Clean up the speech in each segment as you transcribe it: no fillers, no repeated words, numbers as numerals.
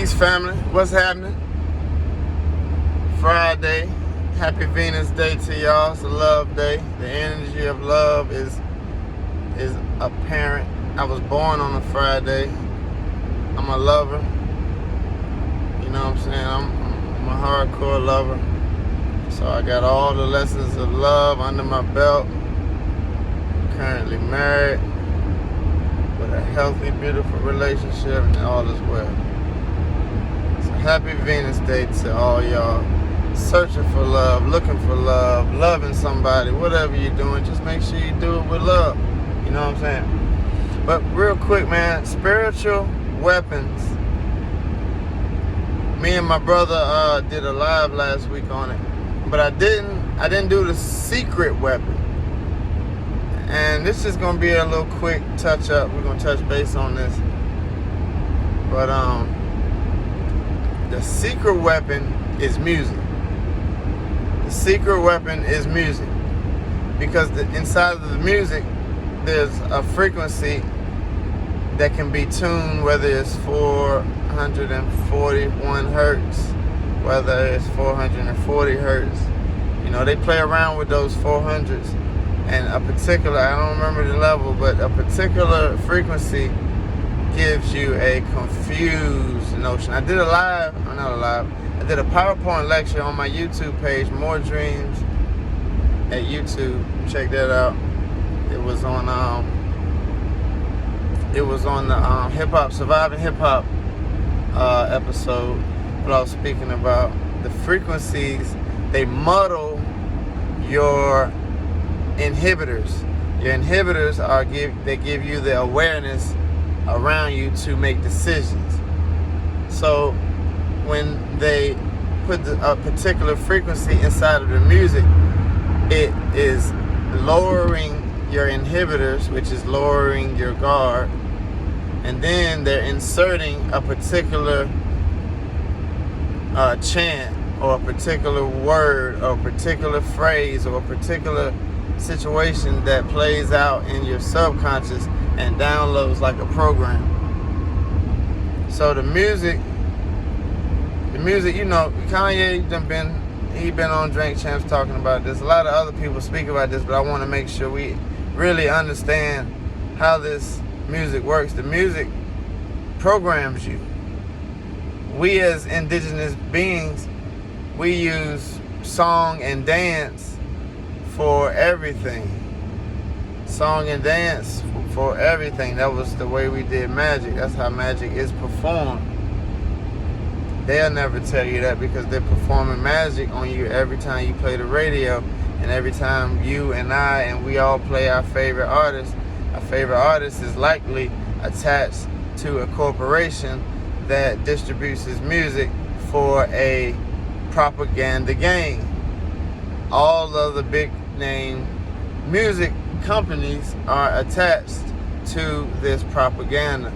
Peace, family. What's happening? Friday. Happy Venus Day to y'all. It's a love day. The energy of love is apparent. I was born on a Friday. I'm a lover. You know what I'm saying? I'm a hardcore lover. So I got all the lessons of love under my belt. Currently married with a healthy, beautiful relationship, and all is well. So happy Venus Day to all y'all. Searching for love, looking for love, loving somebody, whatever you're doing, just make sure you do it with love. You know what I'm saying? But real quick, man, spiritual weapons. Me and my brother did a live last week on it, but I didn't do the secret weapon. And this is gonna be a little quick touch up. We're gonna touch base on this. But the secret weapon is music. The secret weapon is music. Because inside of the music, there's a frequency that can be tuned, whether it's 441 hertz, whether it's 440 hertz. You know, they play around with those 400s. And a particular, I don't remember the level, but a particular frequency gives you a confused notion. I did I did a PowerPoint lecture on my YouTube page, More Dreams at YouTube. Check that out. It was on the hip hop, surviving hip hop episode. What I was speaking about, the frequencies, they muddle your inhibitors. Your inhibitors they give you the awareness around you to make decisions. So when they put a particular frequency inside of the music, it is lowering your inhibitors, which is lowering your guard, and then they're inserting a particular chant or a particular word or a particular phrase or a particular situation that plays out in your subconscious and downloads like a program. So the music, you know, Kanye he been on Drink Champs talking about this. A lot of other people speak about this, but I want to make sure we really understand how this music works. The music programs you. We as indigenous beings, we use song and dance for everything. Song and dance for everything. That was the way we did magic. That's how magic is performed. They'll never tell you that because they're performing magic on you every time you play the radio, and every time you and I and we all play our favorite artist. Our favorite artist is likely attached to a corporation that distributes his music for a propaganda gain. All of the big name music companies are attached to this propaganda.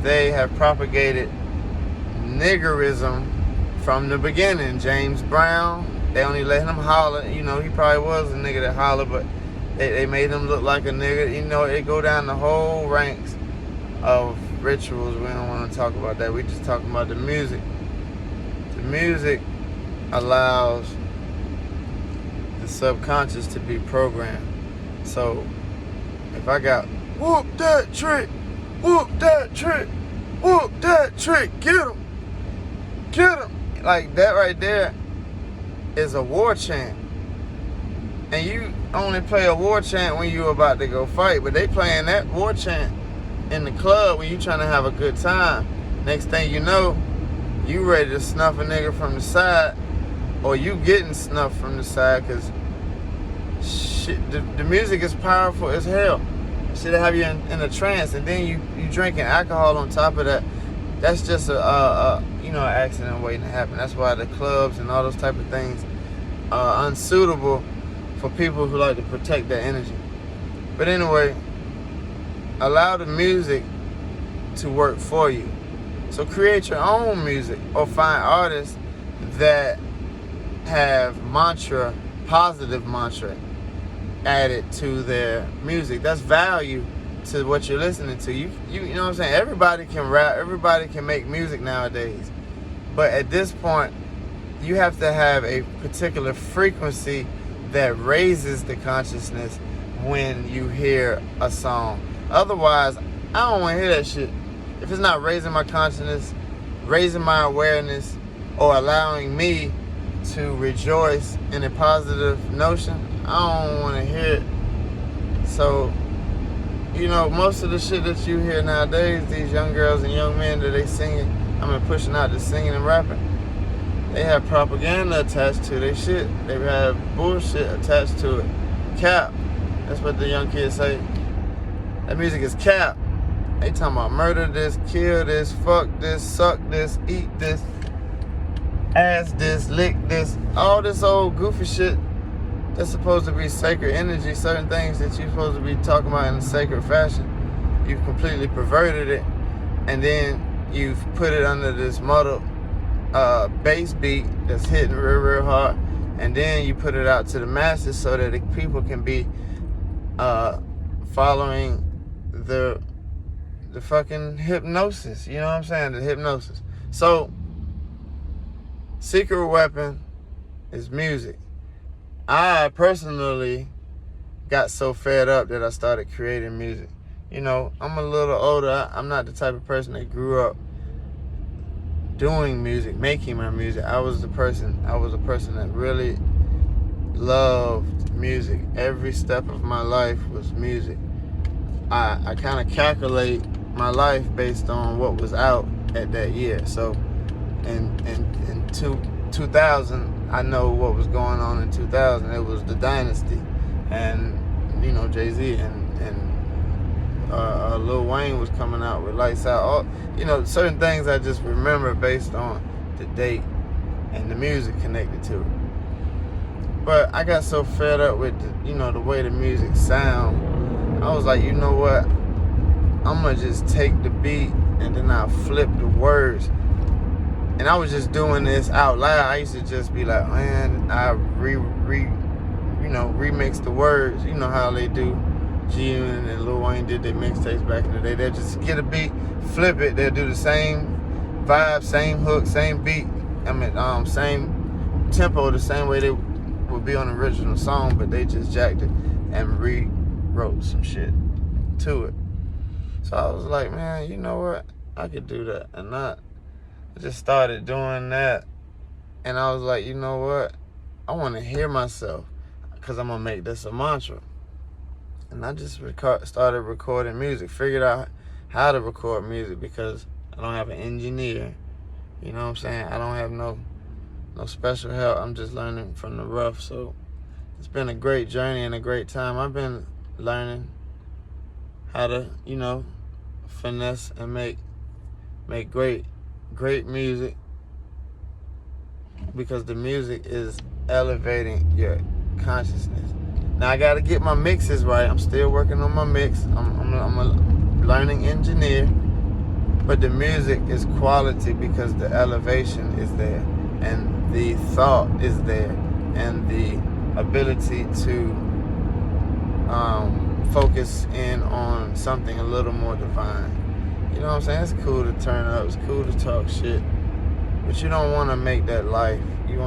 They have propagated niggerism from the beginning. James Brown, they only let him holler. You know, he probably was a nigga that holler, but they made him look like a nigga. You know, it go down the whole ranks of rituals. We don't want to talk about that. We just talking about the music. The music allows the subconscious to be programmed. So if I got whoop that trick, whoop that trick, whoop that trick, get him, like that right there is a war chant. And you only play a war chant when you're about to go fight, but they playing that war chant in the club when you trying to have a good time. Next thing you know, you ready to snuff a nigga from the side, or you getting snuffed from the side, because shit, the music is powerful as hell. Should have you in a trance, and then you drinking alcohol on top of that. That's just an accident waiting to happen. That's why the clubs and all those type of things are unsuitable for people who like to protect their energy. But anyway, allow the music to work for you. So create your own music, or find artists that have positive mantra added to their music. That's value to what you're listening to. You know what I'm saying? Everybody can rap, everybody can make music nowadays. But at this point, you have to have a particular frequency that raises the consciousness when you hear a song. Otherwise, I don't want to hear that shit. If it's not raising my consciousness, raising my awareness, or allowing me to rejoice in a positive notion, I don't want to hear it. So, most of the shit that you hear nowadays, these young girls and young men that they singing, pushing out the singing and rapping, they have propaganda attached to their shit. They have bullshit attached to it. Cap. That's what the young kids say. That music is cap. They talking about murder this, kill this, fuck this, suck this, eat this, ass this, lick this. All this old goofy shit that's supposed to be sacred energy. Certain things that you're supposed to be talking about in a sacred fashion. You've completely perverted it. And then you've put it under this muddled bass beat that's hitting real hard, and then you put it out to the masses so that the people can be following the fucking hypnosis. You know what I'm saying? The hypnosis. So, secret weapon is music. I personally got so fed up that I started creating music. I'm a little older. I'm not the type of person that grew up doing music, making my music. I was a person that really loved music. Every step of my life was music. I kind of calculate my life based on what was out at that year. So in 2000, I know what was going on in 2000. It was the Dynasty, and Jay-Z and Lil Wayne was coming out with Lights Out. Certain things I just remember based on the date and the music connected to it. But I got so fed up with the way the music sound. I was like, you know what? I'm gonna just take the beat and then I'll flip the words. And I was just doing this out loud. I used to just be like, man, I remix the words. You know how they do. G-Unit and Lil Wayne did their mixtapes back in the day. They'll just get a beat, flip it. They'll do the same vibe, same hook, same beat. Same tempo, the same way they would be on the original song, but they just jacked it and rewrote some shit to it. So I was like, man, you know what? I could do that. And I just started doing that. And I was like, you know what? I want to hear myself, because I'm going to make this a mantra. And I just started recording music, figured out how to record music, because I don't have an engineer. You know what I'm saying? I don't have no special help. I'm just learning from the rough. So it's been a great journey and a great time. I've been learning how to, finesse and make great music, because the music is elevating your consciousness. Now I gotta get my mixes right. I'm still working on my mix. I'm a learning engineer, but the music is quality because the elevation is there, and the thought is there, and the ability to focus in on something a little more divine. You know what I'm saying? It's cool to turn up. It's cool to talk shit, but you don't want to make that life. You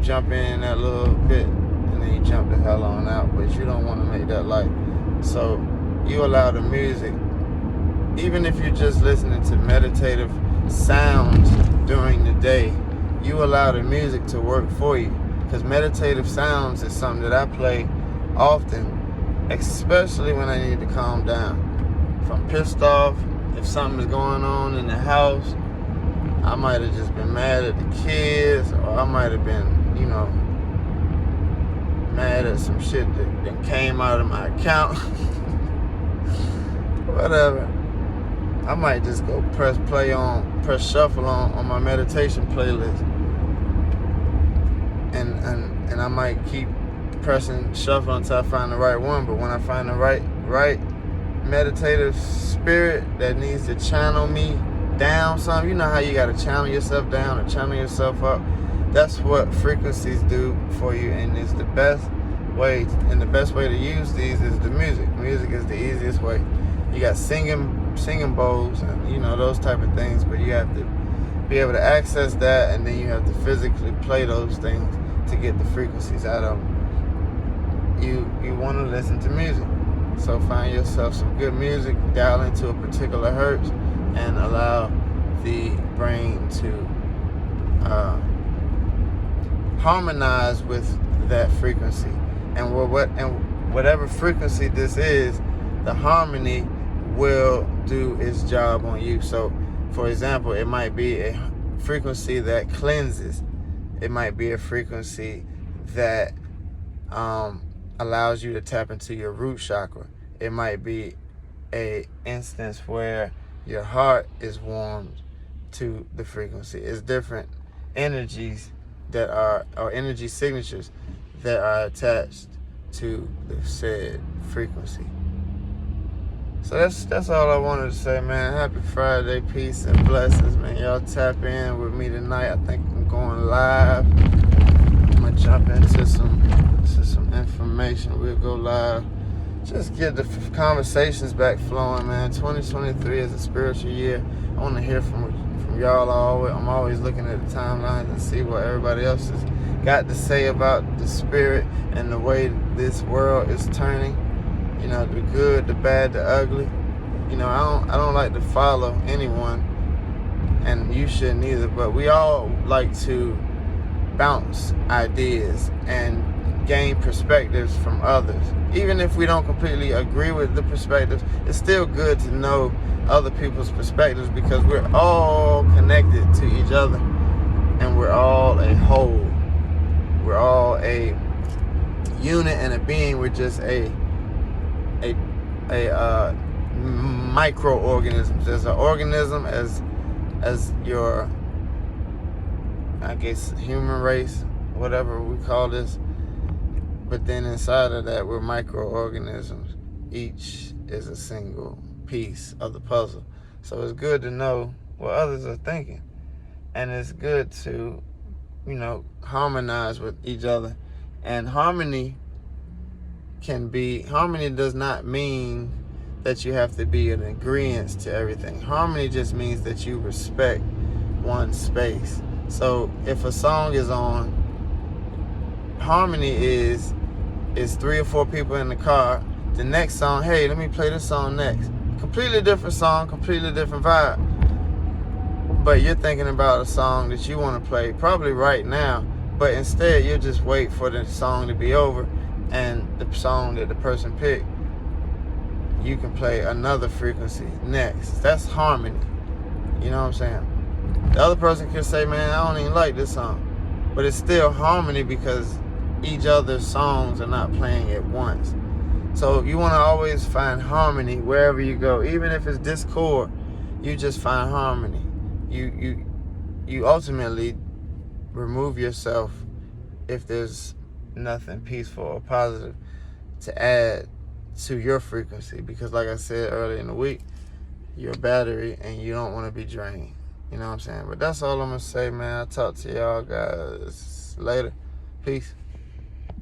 jump in that little bit, and then you jump the hell on out, but you don't want to make that life. So you allow the music, even if you're just listening to meditative sounds during the day, you allow the music to work for you, because meditative sounds is something that I play often, especially when I need to calm down. If I'm pissed off, if something is going on in the house, I might have just been mad at the kids, or I might have been, mad at some shit that came out of my account. Whatever. I might just go press shuffle on my meditation playlist. And I might keep pressing shuffle until I find the right one. But when I find the right meditative spirit that needs to channel me down some, you know how you gotta channel yourself down or channel yourself up. That's what frequencies do for you, and it's the best way. And the best way to use these is the music. Music is the easiest way. You got singing bowls and those type of things, but you have to be able to access that, and then you have to physically play those things to get the frequencies out of them. You want to listen to music, so find yourself some good music, dial into a particular hertz, and allow the brain to harmonize with that frequency. And whatever frequency this is, the harmony will do its job on you. So, for example, it might be a frequency that cleanses. It might be a frequency that allows you to tap into your root chakra. It might be a instance where your heart is warmed to the frequency. It's different energies that are, or energy signatures that are attached to the said frequency. So that's all I wanted to say, man. Happy Friday, peace and blessings, man. Y'all tap in with me tonight. I think I'm going live. I'm gonna jump into some information. We'll go live. Just get the conversations back flowing, man. 2023 is a spiritual year. I want to hear from y'all. I'm always looking at the timelines and see what everybody else has got to say about the spirit and the way this world is turning. You know, the good, the bad, the ugly. You know, I don't like to follow anyone, and you shouldn't either. But we all like to bounce ideas and gain perspectives from others. Even if we don't completely agree with the perspectives, it's still good to know other people's perspectives, because we're all connected to each other, and we're all a whole. We're all a unit and a being. We're just a microorganisms. There's an organism as your, I guess, human race, whatever we call this. But then inside of that, we're microorganisms. Each is a single piece of the puzzle. So it's good to know what others are thinking. And it's good to, harmonize with each other. And harmony does not mean that you have to be in agreement to everything. Harmony just means that you respect one's space. So if a song is on, harmony is 3 or 4 people in the car. The next song, hey, let me play this song next. Completely different song, completely different vibe. But you're thinking about a song that you want to play probably right now, but instead you'll just wait for the song to be over, and the song that the person picked, you can play another frequency next. That's harmony. You know what I'm saying? The other person can say, man, I don't even like this song. But it's still harmony because each other's songs are not playing at once. So you want to always find harmony wherever you go. Even if it's discord, you just find harmony. You ultimately remove yourself if there's nothing peaceful or positive to add to your frequency, because like I said earlier in the week, you're a battery and you don't want to be drained. You know what I'm saying? But that's all I'm gonna say, man. I'll talk to y'all guys later. Peace.